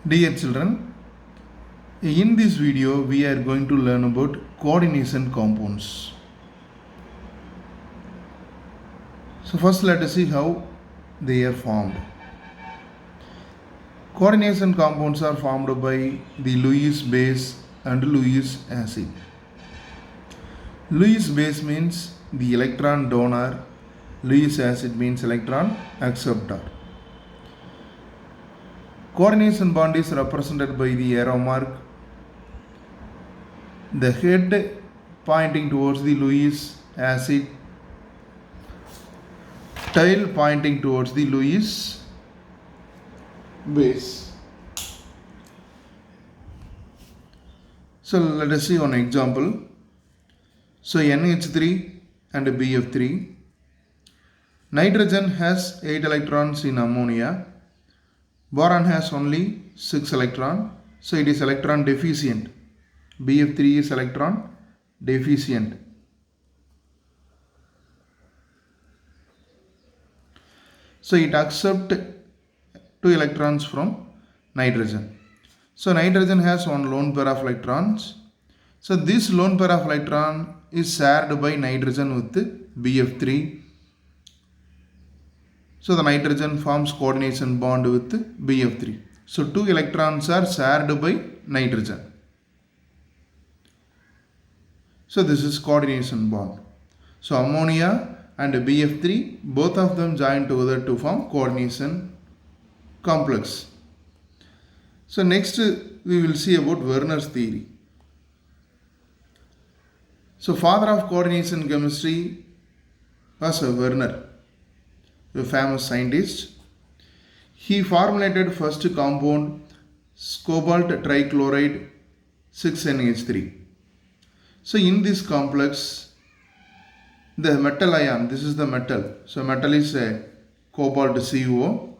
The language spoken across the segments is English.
Dear children, in this video we are going to learn about coordination compounds. So first let us see how they are formed. Coordination compounds are formed by the Lewis base and Lewis acid. Lewis base means the electron donor, Lewis acid means electron acceptor. Coordination bond is represented by the arrow mark. The head pointing towards the Lewis acid, tail pointing towards the Lewis base. So let us see one example. So NH3 and BF3. Nitrogen has 8 electrons in ammonia. Boron has only 6 electrons. So it is electron deficient. BF3 is electron deficient. So it accepts 2 electrons from nitrogen. So nitrogen has one lone pair of electrons. So this lone pair of electron is shared by nitrogen with BF3. So the nitrogen forms coordination bond with BF3. So 2 electrons are shared by nitrogen. So this is coordination bond. So ammonia and BF3, both of them join together to form coordination complex. So next we will see about Werner's theory. So father of coordination chemistry was Werner, a famous scientist. He formulated first compound cobalt trichloride 6NH3. So in this complex, the metal ion, this is the metal. So metal is a cobalt CO.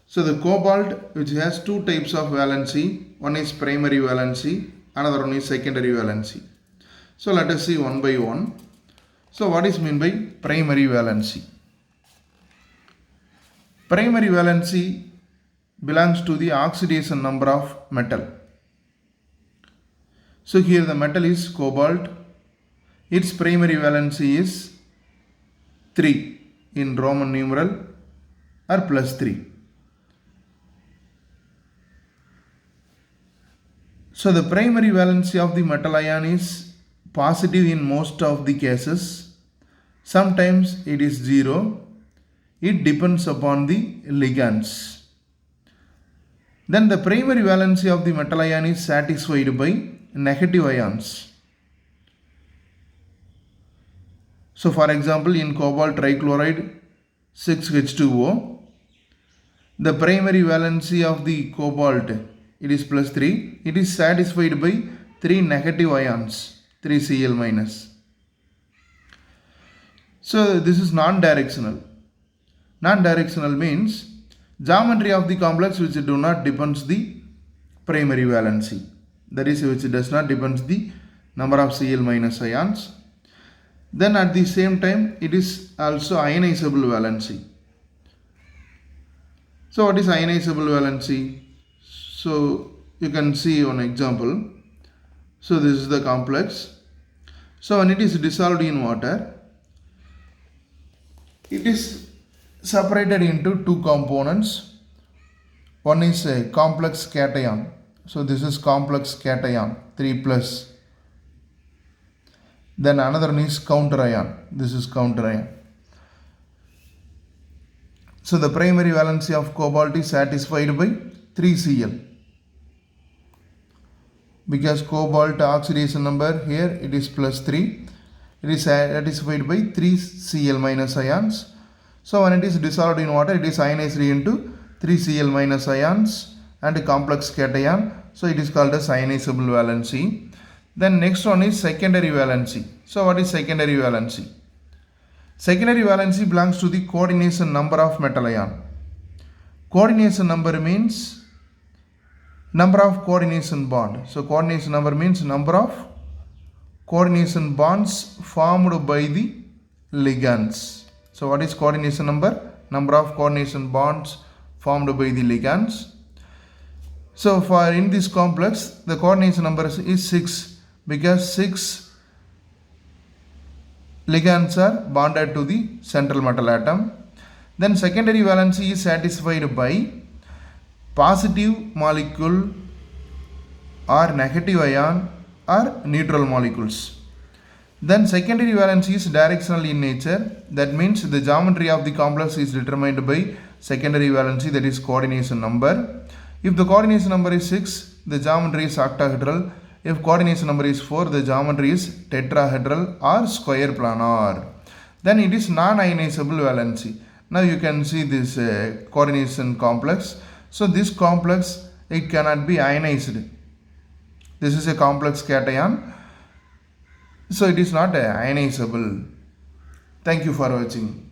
So the cobalt, which has 2 types of valency, one is primary valency, another one is secondary valency. So let us see one by one. So what is meant by primary valency? Primary valency belongs to the oxidation number of metal. So here the metal is cobalt. Its primary valency is 3 in Roman numeral or plus 3. So the primary valency of the metal ion is positive in most of the cases. Sometimes it is 0. It depends upon the ligands. Then the primary valency of the metal ion is satisfied by negative ions. So for example, in cobalt trichloride 6H2O, the primary valency of the cobalt, it is plus 3. It is satisfied by 3 negative ions, 3Cl minus. So this is non-directional. Non-directional means geometry of the complex which do not depends the primary valency. That is, which does not depends the number of Cl minus ions. Then at the same time it is also ionizable valency. So what is ionizable valency? So you can see one example. So this is the complex. So when it is dissolved in water, it is separated into 2 components. One is a complex cation. So this is complex cation 3 plus. Then another one is counter ion. This is counter ion. So the primary valency of cobalt is satisfied by 3Cl. Because cobalt oxidation number here it is plus 3. It is satisfied by 3Cl minus ions. So when it is dissolved in water, it is ionized into 3Cl minus ions and complex cation. So it is called as ionizable valency. Then next one is secondary valency. So what is secondary valency? Secondary valency belongs to the coordination number of metal ion. Coordination number means number of coordination bond. So coordination number means number of coordination bonds formed by the ligands. So what is coordination number? Number of coordination bonds formed by the ligands. So for in this complex, the coordination number is 6 because 6 ligands are bonded to the central metal atom. Then secondary valency is satisfied by positive molecule or negative ion or neutral molecules. Then secondary valency is directional in nature. That means the geometry of the complex is determined by secondary valency, that is coordination number. If the coordination number is 6, the geometry is octahedral. If coordination number is 4, the geometry is tetrahedral or square planar. Then it is non-ionizable valency. Now you can see this coordination complex. So this complex, it cannot be ionized. This is a complex cation. So it is not ionizable. Thank you for watching.